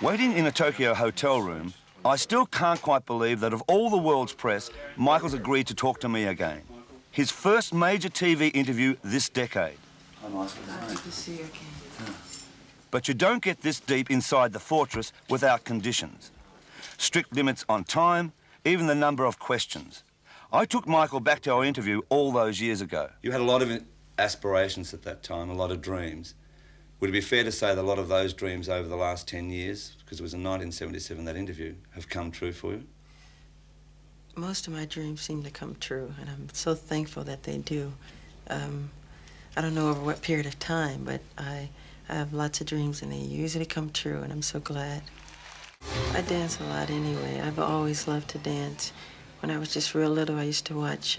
Waiting in a Tokyo hotel room, I still can't quite believe that of all the world's press, Michael's agreed to talk to me again. His first major TV interview this decade. Hi, Michael. Nice to see you again. But you don't get this deep inside the fortress without conditions. Strict limits on time, even the number of questions. I took Michael back to our interview all those years ago. You had a lot of aspirations at that time, a lot of dreams. Would it be fair to say that a lot of those dreams over the last 10 years, because it was in 1977, that interview, have come true for you? Most of my dreams seem to come true, and I'm so thankful that they do. I don't know over what period of time, but I have lots of dreams, and they usually come true, and I'm so glad. I dance a lot anyway. I've always loved to dance. When I was just real little, I used to watch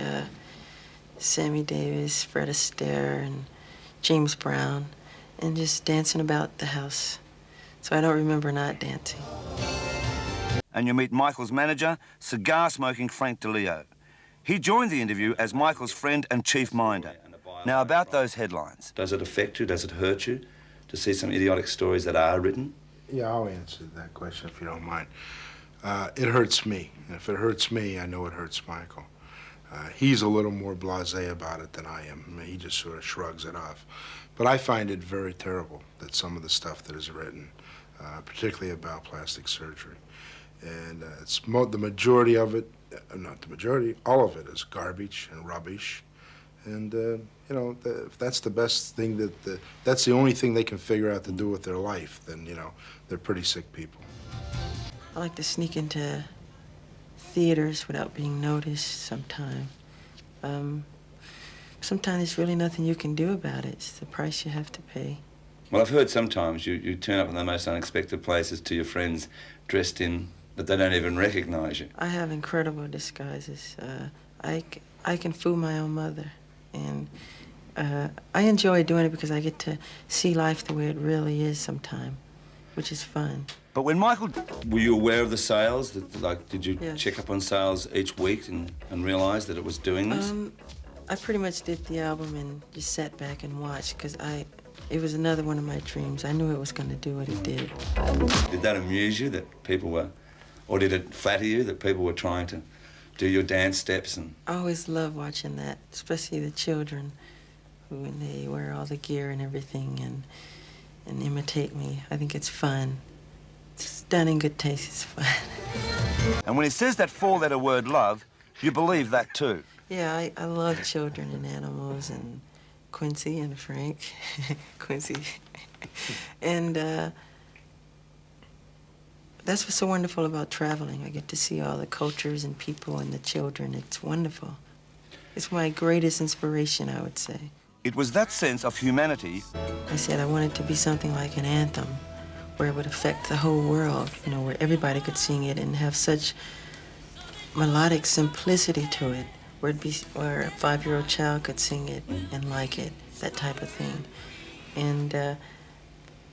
Sammy Davis, Fred Astaire, and James Brown, and just dancing about the house. So I don't remember not dancing. And you meet Michael's manager, cigar-smoking Frank DeLeo. He joined the interview as Michael's friend and chief minder. Now, about those headlines. Does it affect you? Does it hurt you to see some idiotic stories that are written? Yeah, I'll answer that question if you don't mind. It hurts me. And if it hurts me, I know it hurts Michael. He's a little more blasé about it than I am. I mean, he just sort of shrugs it off. But I find it very terrible that some of the stuff that is written, particularly about plastic surgery, and it's the majority of it, not the majority, all of it is garbage and rubbish. And, you know, if that's the best thing that's the only thing they can figure out to do with their life, then, you know, they're pretty sick people. I like to sneak into theaters without being noticed sometimes. Sometimes there's really nothing you can do about it. It's the price you have to pay. Well, I've heard sometimes you turn up in the most unexpected places to your friends dressed in that they don't even recognize you. I have incredible disguises. I can fool my own mother. And I enjoy doing it because I get to see life the way it really is sometimes, which is fun. But when Michael... Were you aware of the sales? Did you Yes. check up on sales each week and realize that it was doing this? I pretty much did the album and just sat back and watched because it was another one of my dreams. I knew it was going to do what it did. Did that amuse you that people were, or did it flatter you that people were trying to do your dance steps? And I always love watching that, especially the children when they wear all the gear and everything and imitate me. I think it's fun. It's done in good taste, it's fun. And when he says that four-letter word, love, you believe that too. Yeah, I love children and animals and Quincy and Frank. Quincy. And that's what's so wonderful about traveling. I get to see all the cultures and people and the children. It's wonderful. It's my greatest inspiration, I would say. It was that sense of humanity. I said I wanted to be something like an anthem where it would affect the whole world, you know, where everybody could sing it and have such melodic simplicity to it, where a 5-year-old child could sing it and like it, that type of thing. And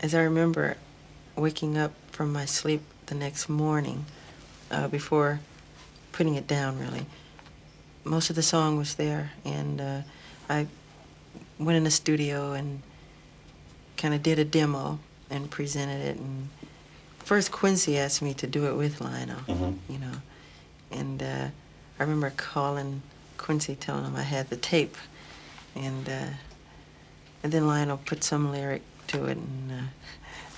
as I remember waking up from my sleep the next morning, before putting it down, really, most of the song was there, and I went in the studio and kind of did a demo and presented it. And first Quincy asked me to do it with Lionel, you know, and I remember calling Quincy, telling him I had the tape, and then Lionel put some lyric to it, and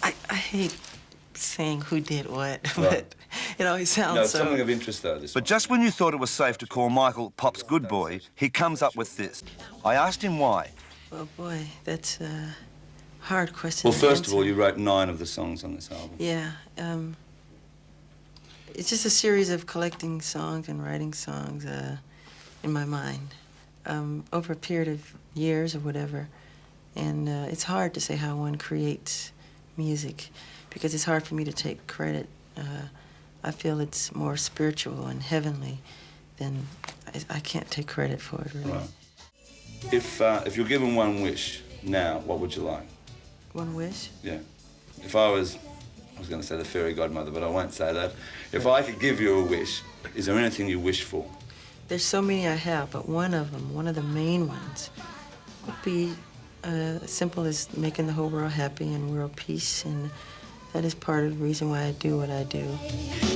I hate saying who did what, but it always sounds no, so... something of interest, though, this But one. just when you thought it was safe to call Michael Pop's good boy, he comes up with this. I asked him why. Well, boy, that's a hard question Well, to first of answer. all, you wrote 9 of the songs on this album. Yeah, it's just a series of collecting songs and writing songs in my mind over a period of years or whatever. And it's hard to say how one creates music because it's hard for me to take credit. I feel it's more spiritual and heavenly than I can't take credit for it, really. Right. If you're given one wish now, what would you like? One wish? Yeah. If I was going to say the fairy godmother, but I won't say that. If I could give you a wish, is there anything you wish for? There's so many I have, but one of them, one of the main ones, would be as simple as making the whole world happy and world peace and That is part of the reason why I do what I do.